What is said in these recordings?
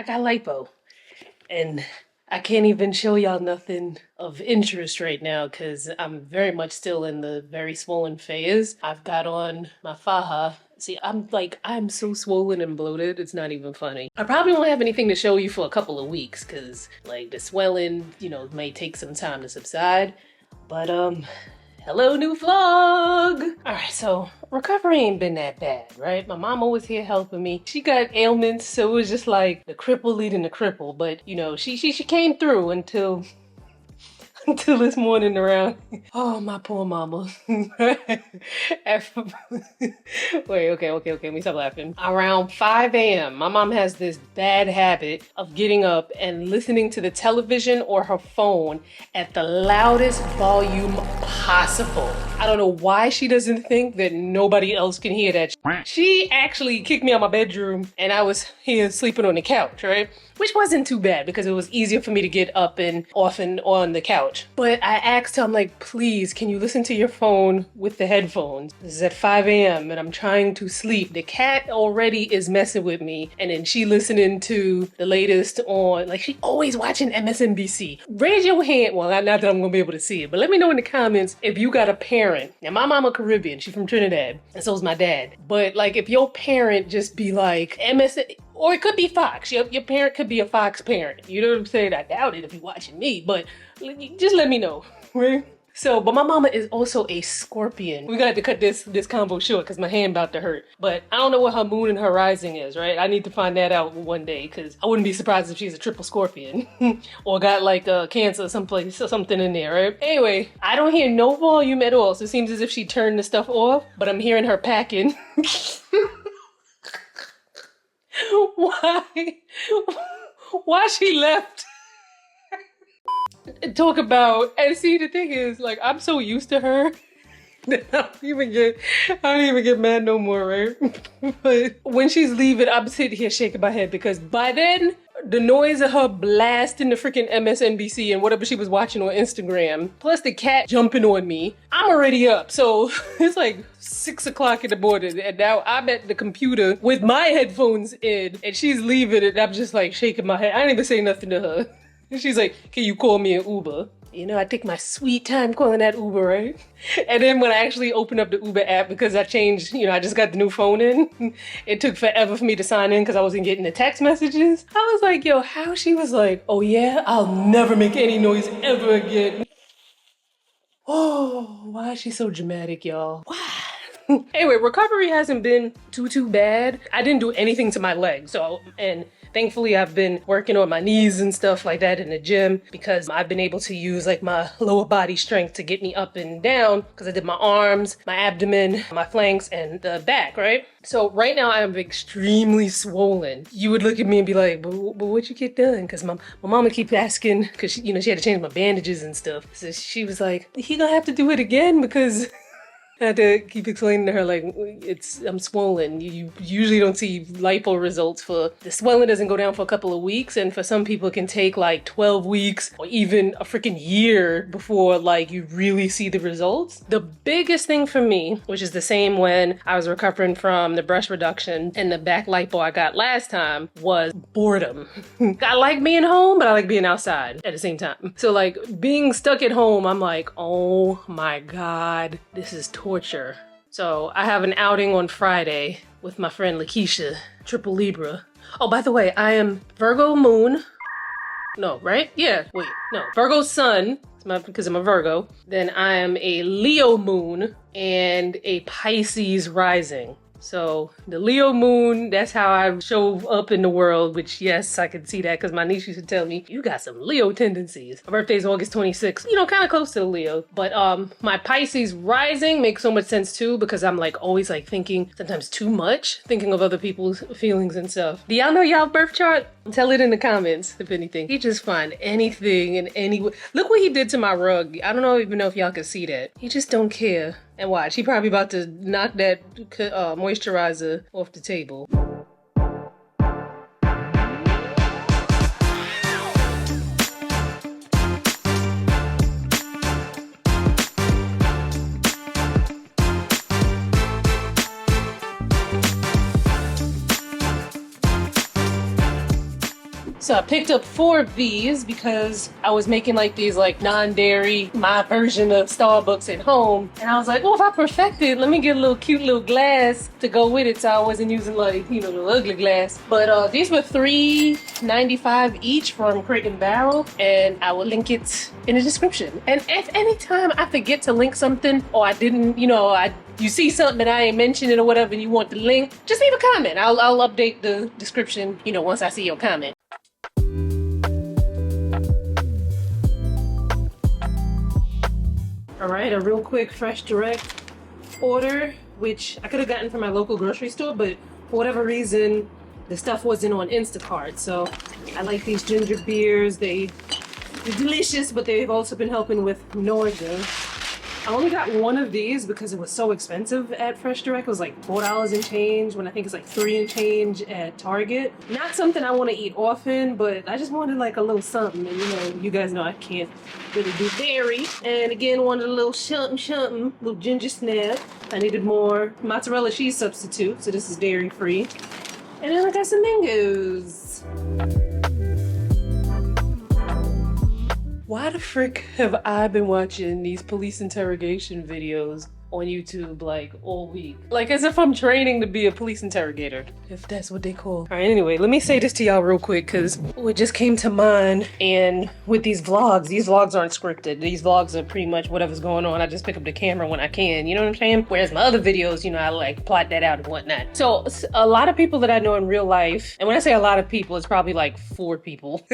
I got lipo. And I can't even show y'all nothing of interest right now because I'm very much still in the very swollen phase. I've got on my faja. See, I'm so swollen and bloated, it's not even funny. I probably won't have anything to show you for a couple of weeks because, like, the swelling, may take some time to subside. But, hello, new vlog! Alright, so recovery ain't been that bad, right? My mama was here helping me. She got ailments, so it was just like the cripple leading the cripple. But, she came through until this morning around. Oh, my poor mama. Wait, okay, let me stop laughing. Around 5 a.m., my mom has this bad habit of getting up and listening to the television or her phone at the loudest volume possible. I don't know why she doesn't think that nobody else can hear that. She actually kicked me out of my bedroom and I was here sleeping on the couch, right? Which wasn't too bad because it was easier for me to get up and off and on the couch. But I asked her, I'm like, please, can you listen to your phone with the headphones? This is at 5 a.m. and I'm trying to sleep. The cat already is messing with me. And then she listening to the latest on, like, she always watching MSNBC. Raise your hand. Well, not that I'm gonna be able to see it, but let me know in the comments if you got a parent. Now, my mama Caribbean, she's from Trinidad, and so is my dad. But like, if your parent just be like, or it could be Fox. Your parent could be a Fox parent. You know what I'm saying? I doubt it if you're watching me, but just let me know, right? So, but my mama is also a Scorpion. We got to cut this combo short because my hand about to hurt. But I don't know what her moon and her rising is, right? I need to find that out one day because I wouldn't be surprised if she's a triple Scorpion or got like cancer someplace or something in there, right? Anyway, I don't hear no volume at all. So it seems as if she turned the stuff off, but I'm hearing her packing. Why she left? Talk about, and see, the thing is, like, I'm so used to her that I don't even get mad no more, right? But when she's leaving, I'm sitting here shaking my head because by then, the noise of her blasting the freaking MSNBC and whatever she was watching on Instagram, plus the cat jumping on me, I'm already up. So it's like 6 o'clock in the morning and now I'm at the computer with my headphones in and she's leaving and I'm just like shaking my head. I didn't even say nothing to her. And she's like, can you call me an Uber? I take my sweet time calling that Uber, right? And then when I actually opened up the Uber app, because I changed, I just got the new phone in, it took forever for me to sign in because I wasn't getting the text messages. I was like, yo, how she was like, oh yeah, I'll never make any noise ever again. Oh, why is she so dramatic, y'all? Why? Anyway, recovery hasn't been too bad. I didn't do anything to my leg, and thankfully I've been working on my knees and stuff like that in the gym because I've been able to use like my lower body strength to get me up and down because I did my arms, my abdomen, my flanks, and the back, right? So right now I am extremely swollen. You would look at me and be like, but what'd you get done? Because my mama keeps asking, because she had to change my bandages and stuff. So she was like, he gonna have to do it again because I had to keep explaining to her, like, I'm swollen. You usually don't see lipo results the swelling doesn't go down for a couple of weeks, and for some people it can take like 12 weeks or even a freaking year before like you really see the results. The biggest thing for me, which is the same when I was recovering from the breast reduction and the back lipo I got last time, was boredom. I like being home, but I like being outside at the same time. So like being stuck at home, I'm like, oh my God, this is torture. So I have an outing on Friday with my friend Lakeisha, triple Libra. Oh, by the way, I am Virgo moon. No, right? Yeah, wait, no. Virgo sun, because I'm a Virgo. Then I am a Leo moon and a Pisces rising. So the Leo moon, that's how I show up in the world, which yes, I can see that because my niece used to tell me, you got some Leo tendencies. My birthday's August 26th, kind of close to the Leo. But my Pisces rising makes so much sense too because I'm like always like thinking sometimes too much, thinking of other people's feelings and stuff. Do y'all know y'all birth chart? Tell it in the comments, if anything. He just find anything and anywhere. Look what he did to my rug. I don't even know if y'all can see that. He just don't care. And watch, he probably about to knock that moisturizer off the table. So I picked up 4 of these because I was making like these like non-dairy, my version of Starbucks at home. And I was like, well, if I perfect it, let me get a little cute little glass to go with it. So I wasn't using like, you know, the ugly glass. But these were $3.95 each from Crate & Barrel. And I will link it in the description. And if anytime I forget to link something or I didn't, you know, you see something that I ain't mentioning or whatever and you want the link, just leave a comment. I'll update the description, you know, once I see your comment. All right, a real quick Fresh Direct order, which I could have gotten from my local grocery store, but for whatever reason, the stuff wasn't on Instacart. So I like these ginger beers. They're delicious, but they've also been helping with nausea. I only got 1 of these because it was so expensive at Fresh Direct. It was like $4 and change when I think it's like $3 and change at Target. Not something I want to eat often, but I just wanted like a little something. And you know, you guys know I can't really do dairy. And again, wanted a little something, little ginger snap. I needed more mozzarella cheese substitute, so this is dairy free. And then I got some mangoes. Why the frick have I been watching these police interrogation videos on YouTube like all week? Like as if I'm training to be a police interrogator, if that's what they call. All right, anyway, let me say this to y'all real quick because it just came to mind. And with these vlogs aren't scripted. These vlogs are pretty much whatever's going on. I just pick up the camera when I can, you know what I'm saying? Whereas my other videos, you know, I like plot that out and whatnot. So a lot of people that I know in real life, and when I say a lot of people, it's probably like 4 people.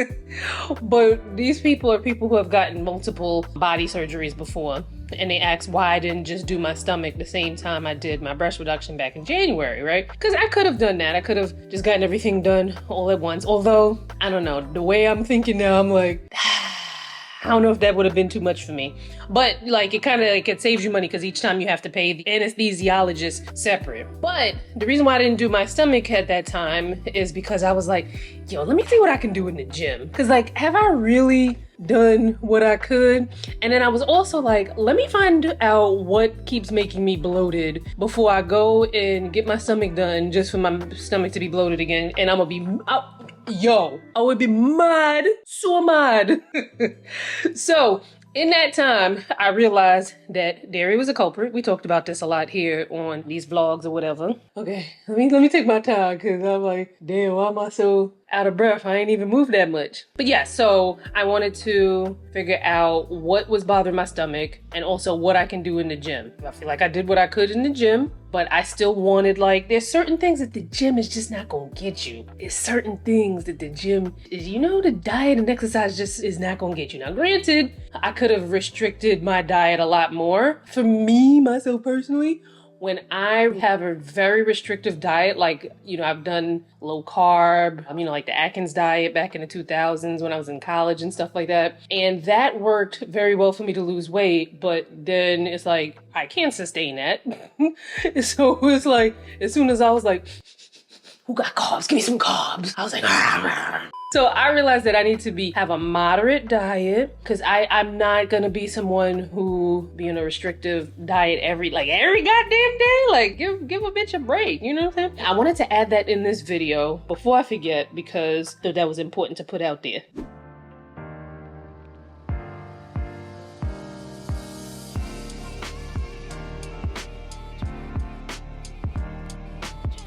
But these people are people who have gotten multiple body surgeries before. And they asked why I didn't just do my stomach the same time I did my breast reduction back in January, right? Because I could have done that. I could have just gotten everything done all at once. Although, I don't know, the way I'm thinking now, I'm like, I don't know if that would have been too much for me. But like it kind of like it saves you money because each time you have to pay the anesthesiologist separate. But the reason why I didn't do my stomach at that time is because I was like, yo, let me see what I can do in the gym. Because like, have I really done what I could? And then I was also like, let me find out what keeps making me bloated before I go and get my stomach done just for my stomach to be bloated again. And I'm gonna be, I would be mad, so mad. So in that time, I realized that dairy was a culprit. We talked about this a lot here on these vlogs or whatever. Okay, let me take my time because I'm like, damn, why am I so out of breath? I ain't even moved that much. But yeah, so I wanted to figure out what was bothering my stomach and also what I can do in the gym. I feel like I did what I could in the gym, but I still wanted, like, there's certain things that the gym is just not gonna get you. There's certain things that the gym is, you know, the diet and exercise just is not gonna get you. Now, granted, I could have restricted my diet a lot more. For me, myself personally, when I have a very restrictive diet, like, you know, I've done low carb, you know, like the Atkins diet back in the 2000s when I was in college and stuff like that. And that worked very well for me to lose weight. But then it's like, I can't sustain that. So it's like, as soon as I was like, who got carbs? Give me some carbs. I was like, rah, rah. So I realized that I need to have a moderate diet because I'm not gonna be someone who be on a restrictive diet every goddamn day. Like give a bitch a break, you know what I'm saying? I wanted to add that in this video before I forget because that was important to put out there.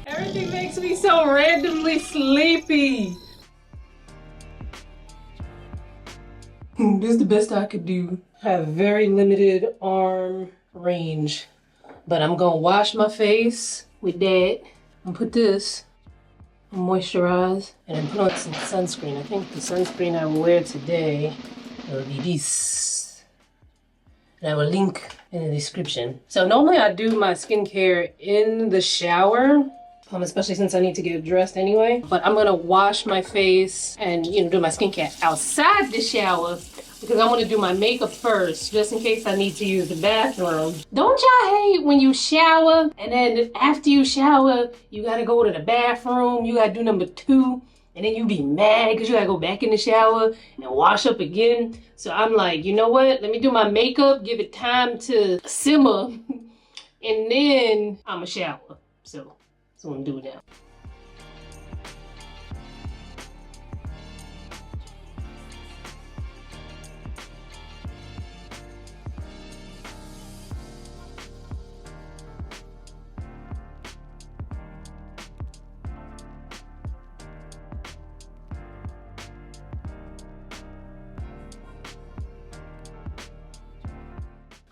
Everything makes me so randomly sleepy. This is the best I could do. I have very limited arm range, but I'm gonna wash my face with that and put this, moisturize, and then put on some sunscreen. I think the sunscreen I will wear today will be this. And I will link in the description. So normally I do my skincare in the shower, especially since I need to get dressed anyway. But I'm gonna wash my face and, you know, do my skincare outside the shower because I want to do my makeup first, just in case I need to use the bathroom. Don't y'all hate when you shower and then after you shower, you gotta go to the bathroom, you gotta do number 2, and then you be mad because you gotta go back in the shower and wash up again. So I'm like, you know what? Let me do my makeup, give it time to simmer, and then I'ma shower. So that's what I'm doing now.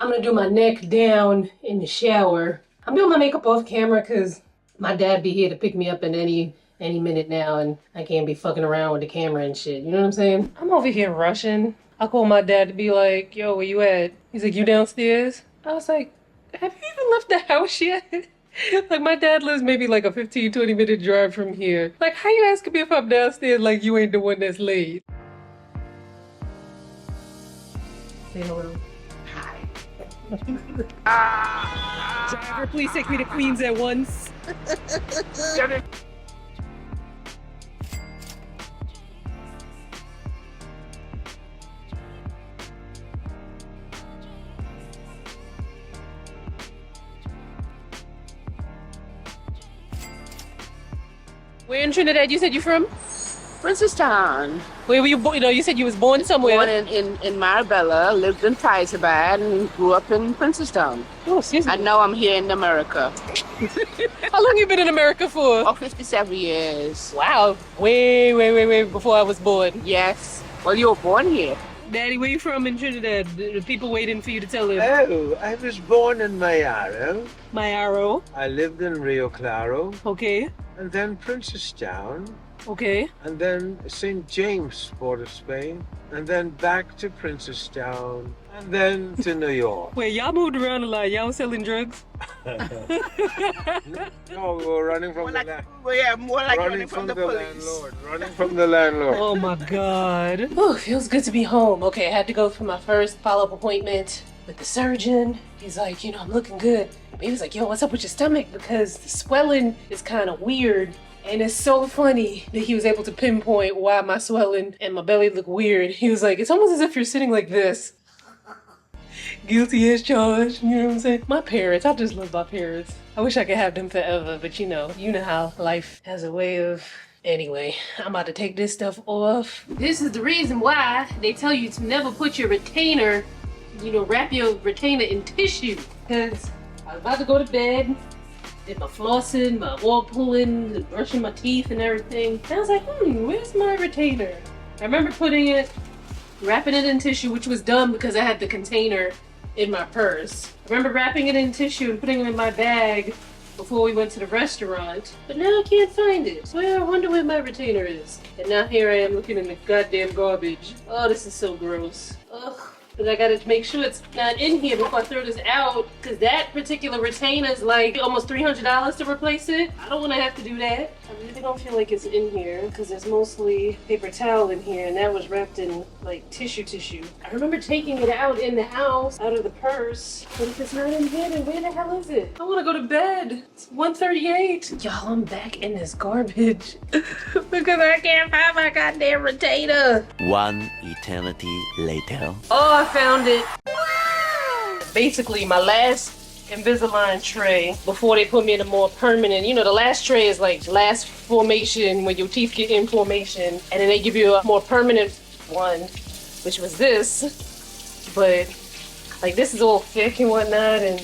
I'm gonna do my neck down in the shower. I'm doing my makeup off camera because my dad be here to pick me up in any minute now, and I can't be fucking around with the camera and shit. You know what I'm saying? I'm over here rushing. I called my dad to be like, yo, where you at? He's like, you downstairs? I was like, have you even left the house yet? Like, my dad lives maybe like a 15-20 minute drive from here. Like, how you asking me if I'm downstairs like you ain't the one that's late? Say hello. Hi. Driver, please take me to Queens at once. Where in Trinidad you said you from? Princestown. Where were you born? You know, you said you was born somewhere. Born in Marabella, lived in Hyderabad, and grew up in Princestown. Oh, excuse me. And now I'm here in America. How long you been in America for? Oh, 57 years. Wow. Way before I was born. Yes. Well, you were born here. Daddy, where you from in Trinidad? The people waiting for you to tell them. Oh, I was born in Mayaro. Mayaro. I lived in Rio Claro. Okay. And then Princestown. Okay. And then St. James, Port of Spain. And then back to Princestown. And then to New York. Wait, y'all moved around a lot. Y'all selling drugs? No, we were running from the land. Yeah, more like Running from the landlord. Running from the landlord. Oh my God. Oh, feels good to be home. Okay, I had to go for my first follow-up appointment with the surgeon. He's like, you know, I'm looking good. He was like, yo, what's up with your stomach? Because the swelling is kind of weird. And it's so funny that he was able to pinpoint why my swelling and my belly look weird. He was like, it's almost as if you're sitting like this. Guilty as charged, you know what I'm saying? My parents, I just love my parents. I wish I could have them forever, but you know how life has a way of... Anyway, I'm about to take this stuff off. This is the reason why they tell you to never put your retainer, you know, wrap your retainer in tissue. Because I was about to go to bed, did my flossing, my oil pulling, brushing my teeth and everything. And I was like, where's my retainer? I remember wrapping it in tissue, which was dumb because I had the container in my purse. I remember wrapping it in tissue and putting it in my bag before we went to the restaurant. But now I can't find it. So I wonder where my retainer is. And now here I am looking in the goddamn garbage. Oh, this is so gross. Ugh. But I gotta make sure it's not in here before I throw this out, because that particular retainer is like almost $300 to replace it. I don't want to have to do that. I really don't feel like it's in here, because there's mostly paper towel in here, and that was wrapped in like tissue. I remember taking it out in the house, out of the purse, but if it's not in here, then where the hell is it? I want to go to bed. It's 1:38. Y'all, I'm back in this garbage because I can't find my goddamn retainer. One eternity later. Oh, I found it. Wow. Basically, my last Invisalign tray before they put me in a more permanent, you know, the last tray is like last formation when your teeth get in formation, and then they give you a more permanent one, which was this. But like this is all thick and whatnot, and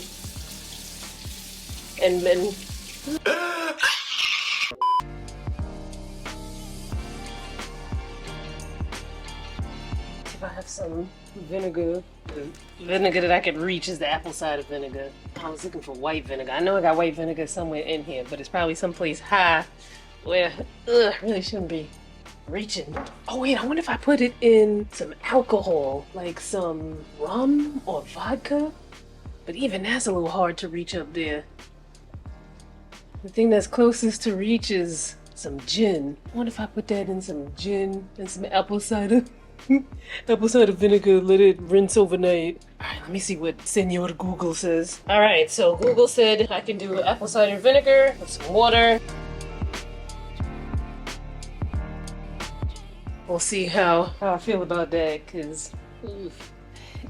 if I have some vinegar. The vinegar that I could reach is the apple cider vinegar. I was looking for white vinegar. I know I got white vinegar somewhere in here, but it's probably someplace high where I really shouldn't be reaching. Oh wait, I wonder if I put it in some alcohol, like some rum or vodka. But even that's a little hard to reach up there. The thing that's closest to reach is some gin. I wonder if I put that in some gin and some apple cider. Apple cider vinegar, let it rinse overnight. Alright, let me see what Senor Google says. Alright, so Google said I can do apple cider vinegar with some water. We'll see how I feel about that, because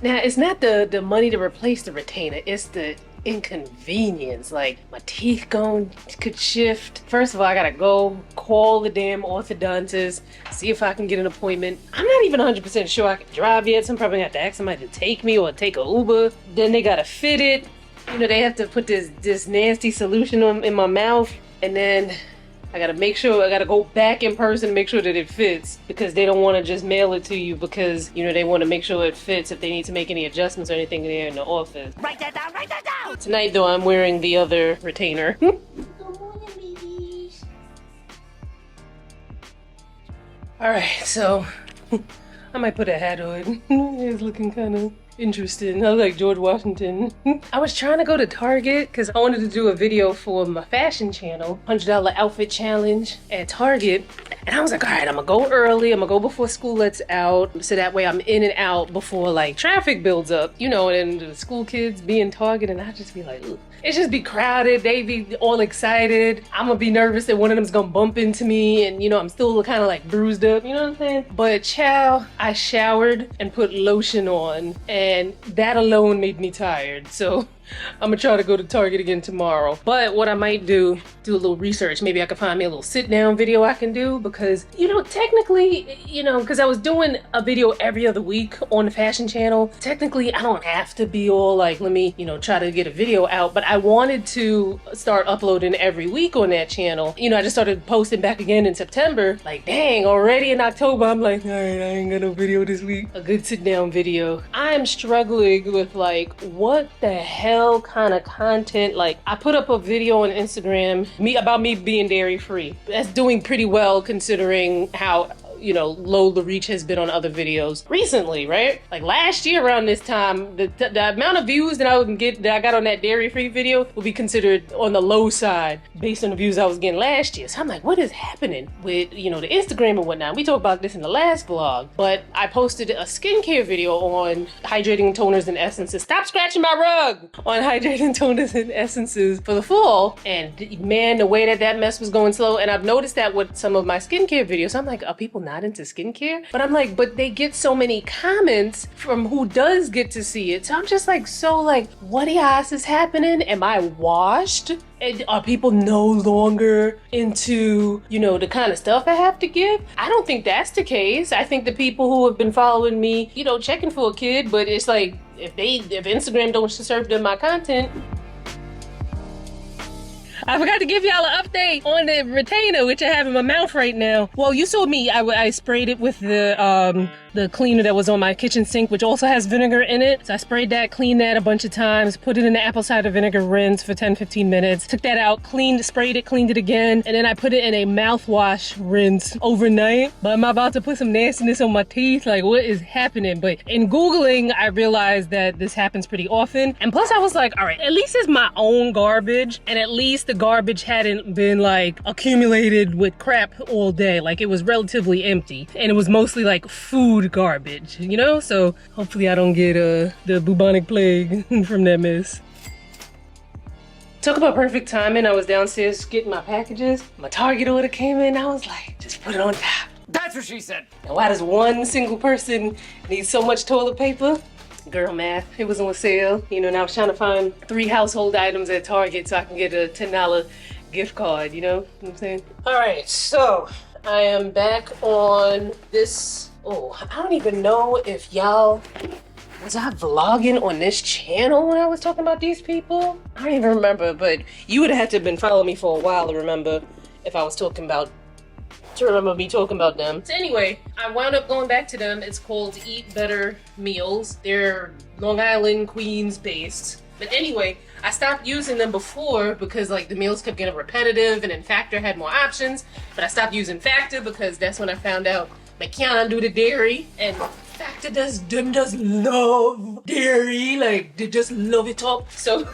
now it's not the money to replace the retainer, it's the inconvenience. Like my teeth could shift. First of all, I gotta go call the damn orthodontist, see if I can get an appointment. I'm not even 100% sure I can drive yet, so I'm probably gonna have to ask somebody to take me or take a Uber. Then they gotta fit it. You know, they have to put this nasty solution in my mouth, and then I gotta make sure, I gotta go back in person and make sure that it fits, because they don't want to just mail it to you because, you know, they want to make sure it fits if they need to make any adjustments or anything there in the office. Write that down, write that down! Tonight though, I'm wearing the other retainer. Good morning, babies. Alright, so I might put a hat on. It's looking kind of interesting. I look like George Washington. I was trying to go to Target because I wanted to do a video for my fashion channel, $100 outfit challenge at Target. And I was like, all right, I'm gonna go early. I'm gonna go before school lets out. So that way I'm in and out before like traffic builds up, you know, and the school kids be in Target and I just be like, ugh. It just be crowded. They be all excited. I'm gonna be nervous that one of them's gonna bump into me and, you know, I'm still kind of like bruised up, you know what I'm saying? But child, I showered and put lotion on and that alone made me tired. So I'm gonna try to go to Target again tomorrow. But what I might do a little research. Maybe I could find me a little sit down video I can do because, you know, technically, you know, because I was doing a video every other week on the fashion channel. Technically, I don't have to be all like, let me, you know, try to get a video out, but I wanted to start uploading every week on that channel. You know, I just started posting back again in September. Like, dang, already in October, I'm like, all right, I ain't got no video this week. A good sit down video. I'm struggling with like, what the hell kind of content? Like, I put up a video on Instagram about me being dairy free. That's doing pretty well considering how, you know, low the reach has been on other videos recently, right? Like last year around this time, the amount of views that I got on that dairy-free video would be considered on the low side based on the views I was getting last year. So I'm like, what is happening with, you know, the Instagram and whatnot? We talked about this in the last vlog, but I posted a skincare video on hydrating toners and essences. Stop scratching my rug! On hydrating toners and essences for the fall. And man, the way that mess was going slow. And I've noticed that with some of my skincare videos. I'm like, are people not into skincare? But I'm like, but they get so many comments from who does get to see it. So I'm just like, so like, what else is happening? Am I washed? And are people no longer into, you know, the kind of stuff I have to give? I don't think that's the case. I think the people who have been following me, you know, checking for a kid, but it's like, if Instagram don't serve them my content. I forgot to give y'all an update on the retainer, which I have in my mouth right now. Well, you saw me, I sprayed it with the cleaner that was on my kitchen sink, which also has vinegar in it. So I sprayed that, cleaned that a bunch of times, put it in the apple cider vinegar rinse for 10-15 minutes, took that out, sprayed it, cleaned it again, and then I put it in a mouthwash rinse overnight. But I'm about to put some nastiness on my teeth, like what is happening? But in Googling, I realized that this happens pretty often. And plus I was like, all right, at least it's my own garbage, and at least the garbage hadn't been like accumulated with crap all day. Like it was relatively empty, and it was mostly like food garbage, you know? So hopefully I don't get the bubonic plague from that mess. Talk about perfect timing. I was downstairs getting my packages. My Target order came in. I was like, just put it on top. That's what she said. And why does one single person need so much toilet paper? Girl math. It was on sale, you know, and I was trying to find 3 household items at Target so I can get a $10 gift card, you know what I'm saying? All right, so I am back on this. Oh, I don't even know if y'all, was I vlogging on this channel when I was talking about these people? I don't even remember, but you would have had to have been following me for a while to remember if I was talking about me talking about them. So anyway, I wound up going back to them. It's called Eat Better Meals. They're Long Island, Queens based. But anyway, I stopped using them before because like the meals kept getting repetitive, and then Factor had more options. But I stopped using Factor because that's when I found out I can't do the dairy, and Factor does love dairy, like they just love it up. So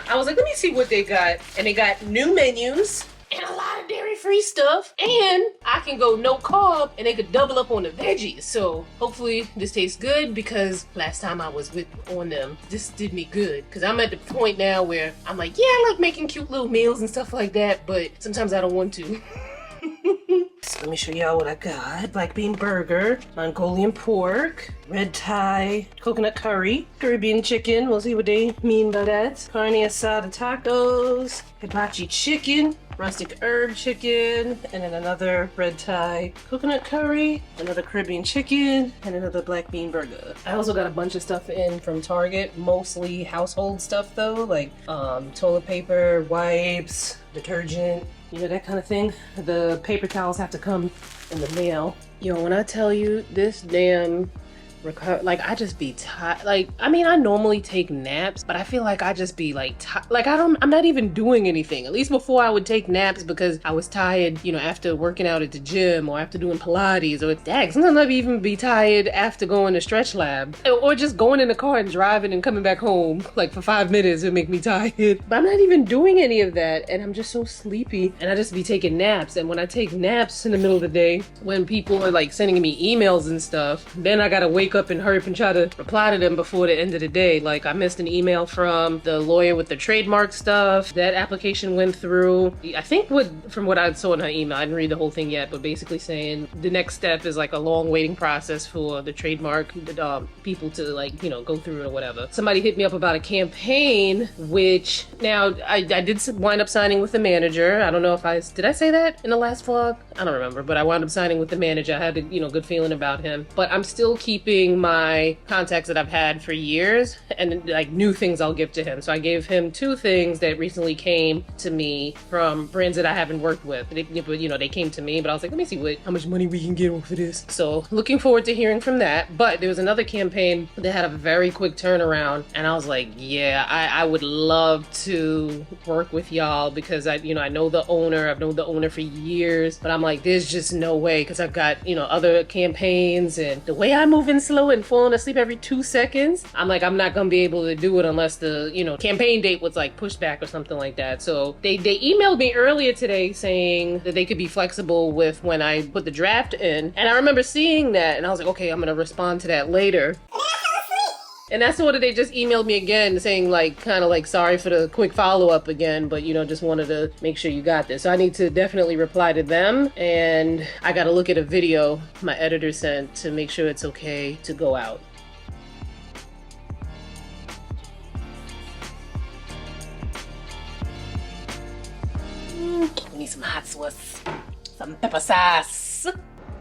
I was like, let me see what they got. And they got new menus and a lot of dairy-free stuff, and I can go no carb, and they could double up on the veggies. So hopefully this tastes good, because last time I was on them, this did me good. Because I'm at the point now where I'm like, yeah, I like making cute little meals and stuff like that, but sometimes I don't want to. So let me show y'all what I got. Black bean burger, Mongolian pork, red Thai, coconut curry, Caribbean chicken, we'll see what they mean by that, carne asada tacos, hibachi chicken, rustic herb chicken, and then another red Thai coconut curry, another Caribbean chicken, and another black bean burger. I also got a bunch of stuff in from Target, mostly household stuff though, like toilet paper, wipes, detergent, You know, that kind of thing. The paper towels have to come in the mail. Yo, when I tell you this damn like I just be tired. Like, I mean, I normally take naps, but I feel like I just be like like I'm not even doing anything. At least before I would take naps because I was tired, you know, after working out at the gym or after doing Pilates, or dang, sometimes I'd even be tired after going to stretch lab or just going in the car and driving and coming back home like for 5 minutes would make me tired. But I'm not even doing any of that, and I'm just so sleepy, and I just be taking naps. And when I take naps in the middle of the day, when people are like sending me emails and stuff, then I gotta wake up and hurry up and try to reply to them before the end of the day. Like, I missed an email from the lawyer with the trademark stuff. That application went through. I think from what I saw in her email, I didn't read the whole thing yet, but basically saying the next step is like a long waiting process for the trademark people to, like, you know, go through it or whatever. Somebody hit me up about a campaign, which now I did wind up signing with the manager. I don't know if did I say that in the last vlog? I don't remember, but I wound up signing with the manager. I had a, you know, good feeling about him, but I'm still keeping my contacts that I've had for years and like new things I'll give to him. So I gave him 2 things that recently came to me from brands that I haven't worked with. You know, they came to me, but I was like, let me see how much money we can get off of this. So looking forward to hearing from that. But there was another campaign that had a very quick turnaround, and I was like, yeah, I would love to work with y'all because I know the owner. I've known the owner for years, but I'm like, there's just no way, because I've got, you know, other campaigns, and the way I'm moving slow and falling asleep every 2 seconds, I'm like, I'm not gonna be able to do it unless the, you know, campaign date was like pushed back or something like that. So they emailed me earlier today saying that they could be flexible with when I put the draft in, and I remember seeing that and I was like, okay, I'm gonna respond to that later. And that's what they just emailed me again saying, like, kind of like, sorry for the quick follow-up again, but, you know, just wanted to make sure you got this. So I need to definitely reply to them, and I got to look at a video my editor sent to make sure it's okay to go out. We need some hot sauce, some pepper sauce.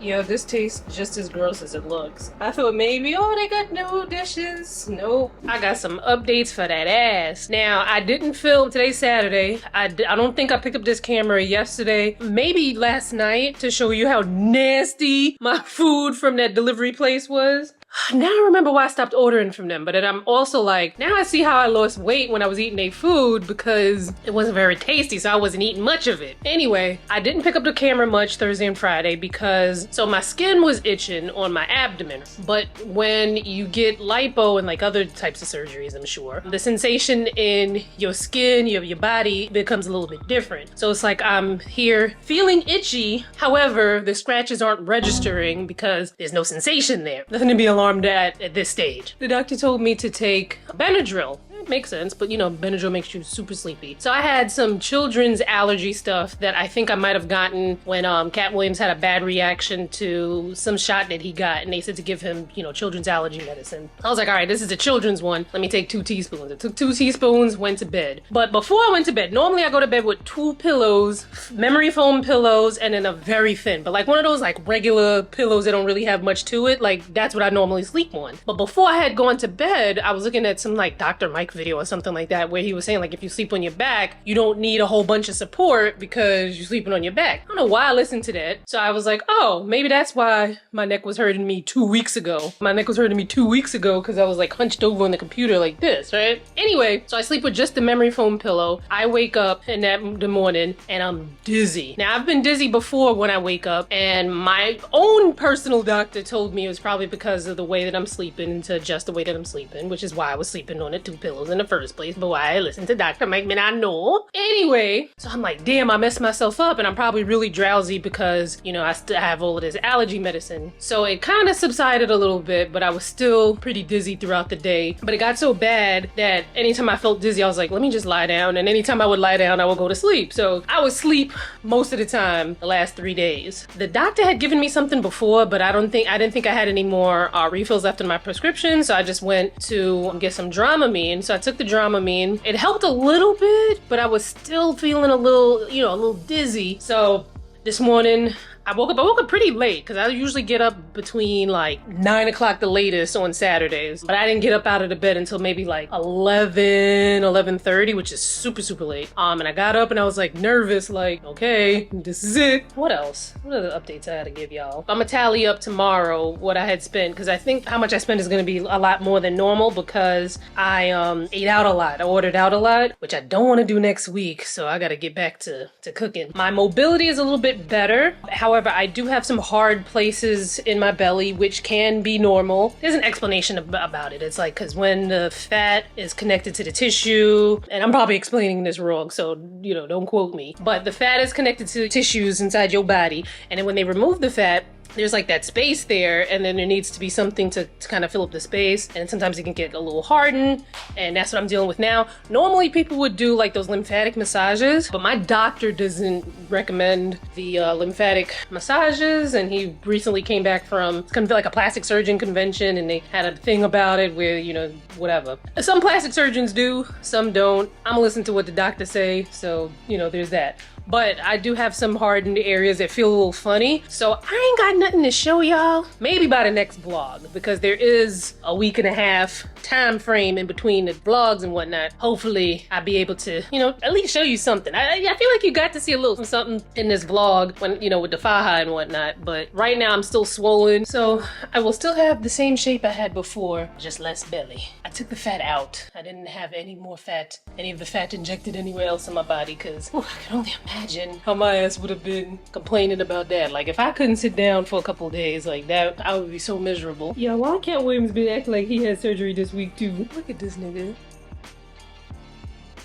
Yo, this tastes just as gross as it looks. I thought maybe, oh, they got new dishes. Nope. I got some updates for that ass. Now, I didn't film, today's Saturday. I don't think I picked up this camera yesterday, maybe last night, to show you how nasty my food from that delivery place was. Now I remember why I stopped ordering from them, but then I'm also like, now I see how I lost weight when I was eating their food because it wasn't very tasty, so I wasn't eating much of it. Anyway, I didn't pick up the camera much Thursday and Friday because, so my skin was itching on my abdomen, but when you get lipo and like other types of surgeries, I'm sure, the sensation in your skin, your body becomes a little bit different. So it's like I'm here feeling itchy, however, the scratches aren't registering because there's no sensation there. Nothing to be alarmed at this stage. The doctor told me to take Benadryl. It makes sense, but you know, Benadryl makes you super sleepy. So I had some children's allergy stuff that I think I might have gotten when Cat Williams had a bad reaction to some shot that he got, and they said to give him, you know, children's allergy medicine. I was like, all right, this is a children's one. Let me take 2 teaspoons. I took 2 teaspoons, went to bed. But before I went to bed, normally I go to bed with 2 pillows, memory foam pillows, and then a very thin, but like one of those like regular pillows that don't really have much to it. Like that's what I normally sleep on. But before I had gone to bed, I was looking at some like Dr. Mike video or something like that where he was saying like if you sleep on your back, you don't need a whole bunch of support because you're sleeping on your back. I don't know why I listened to that. So I was like, oh, maybe that's why my neck was hurting me 2 weeks ago. My neck was hurting me 2 weeks ago because I was like hunched over on the computer like this, right? Anyway, so I sleep with just the memory foam pillow. I wake up in the morning and I'm dizzy. Now I've been dizzy before when I wake up, and my own personal doctor told me it was probably because of the way that I'm sleeping and to adjust the way that I'm sleeping, which is why I was sleeping on the 2 pillows in the first place, but why I listened to Dr. Mike may not know. Anyway, so I'm like, damn, I messed myself up, and I'm probably really drowsy because, you know, I still have all of this allergy medicine. So it kind of subsided a little bit, but I was still pretty dizzy throughout the day. But it got so bad that anytime I felt dizzy, I was like, let me just lie down. And anytime I would lie down, I would go to sleep. So I would sleep most of the time the last 3 days. The doctor had given me something before, but I didn't think I had any more refills left in my prescription. So I just went to get some Dramamine. So I took the Dramamine. It helped a little bit, but I was still feeling a little dizzy. So this morning I woke up pretty late because I usually get up between like 9 o'clock the latest on Saturdays, but I didn't get up out of the bed until maybe like 11:30, which is super, super late. And I got up and I was like nervous, like, okay, this is it. What else? What other updates I gotta give y'all? I'm gonna tally up tomorrow what I had spent, because I think how much I spent is gonna be a lot more than normal because I ate out a lot. I ordered out a lot, which I don't want to do next week, so I gotta get back to cooking. My mobility is a little bit better. However, I do have some hard places in my belly, which can be normal. There's an explanation about it. It's like, because when the fat is connected to the tissue, and I'm probably explaining this wrong, so, you know, don't quote me, but the fat is connected to the tissues inside your body, and then when they remove the fat, there's like that space there, and then there needs to be something to kind of fill up the space, and sometimes it can get a little hardened, and that's what I'm dealing with now. Normally people would do like those lymphatic massages, but my doctor doesn't recommend the lymphatic massages, and he recently came back from, it's gonna be like a plastic surgeon convention, and they had a thing about it where, you know, whatever. Some plastic surgeons do, some don't. I'm gonna listen to what the doctor say, so, you know, there's that. But I do have some hardened areas that feel a little funny. So I ain't got nothing to show y'all. Maybe by the next vlog, because there is a week and a half time frame in between the vlogs and whatnot. Hopefully I'll be able to, you know, at least show you something. I feel like you got to see a little something in this vlog when, you know, with the faja and whatnot. But right now I'm still swollen. So I will still have the same shape I had before, just less belly. I took the fat out. I didn't have any more fat, any of the fat injected anywhere else in my body, because I can only imagine how my ass would have been complaining about that. Like, if I couldn't sit down for a couple of days like that, I would be so miserable. Yeah, why can't Williams been acting like he had surgery this week too? Look at this nigga.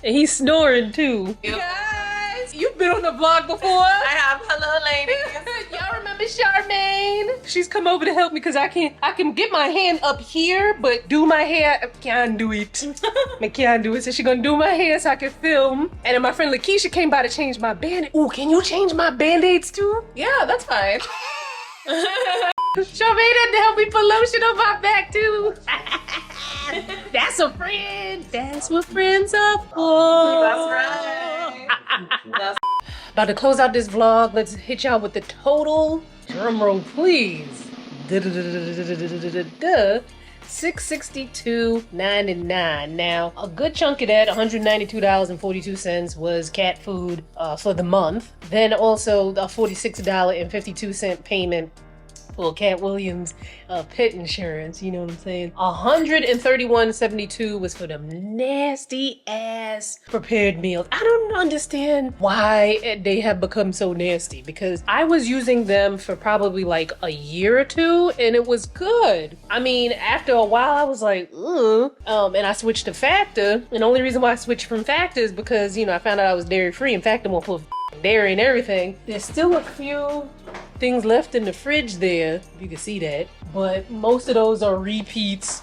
And he's snoring too. You guys, You've been on the vlog before. I have. Hello, ladies. Y'all remember Charmaine? She's come over to help me because I can get my hand up here, but do my hair, I can't do it. I can't do it. So she's gonna do my hair so I can film. And then my friend Lakeisha came by to change my band-aid. Ooh, can you change my band-aids too? Yeah, that's fine. Charmaine had to help me put lotion on my back too. That's a friend. That's what friends are for. That's right. That's About to close out this vlog. Let's hit y'all with the total. Drum roll, please. $662.99. Now, a good chunk of that, $192.42, was cat food for the month. Then also a $46.52 payment for Cat Williams pet insurance, you know what I'm saying? $131.72 was for them nasty ass prepared meals. I don't understand why they have become so nasty, because I was using them for probably like a year or two and it was good. I mean, after a while I was like, ugh. And I switched to Factor, and the only reason why I switched from Factor is because, you know, I found out I was dairy free, and Factor won't put dairy and everything. There's still a few things left in the fridge there, if you can see that, but most of those are repeats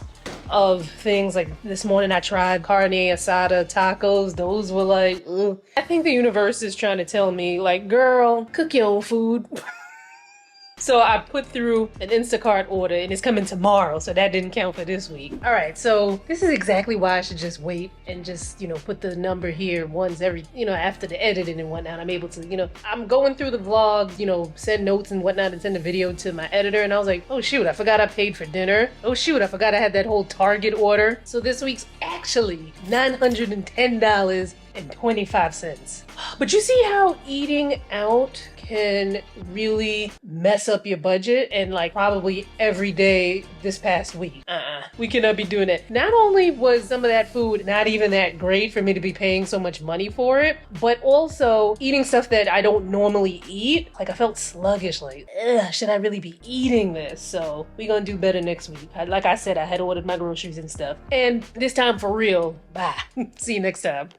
of things. Like this morning I tried carne asada tacos. Those were like, ugh. I think the universe is trying to tell me, like, girl, cook your own food. So I put through an Instacart order and it's coming tomorrow, so that didn't count for this week. All right, so this is exactly why I should just wait and just, you know, put the number here once every, you know, after the editing and whatnot. I'm able to, you know, I'm going through the vlog, you know, send notes and whatnot and send a video to my editor, and I was like, oh shoot, I forgot I paid for dinner. Oh shoot, I forgot I had that whole Target order. So this week's actually $910.25. But you see how eating out can really mess up your budget, and like probably every day this past week. We cannot be doing that. Not only was some of that food not even that great for me to be paying so much money for it, but also eating stuff that I don't normally eat. Like I felt sluggish, like, ugh, should I really be eating this? So we're gonna do better next week. Like I said, I had ordered my groceries and stuff. And this time for real, bye. See you next time.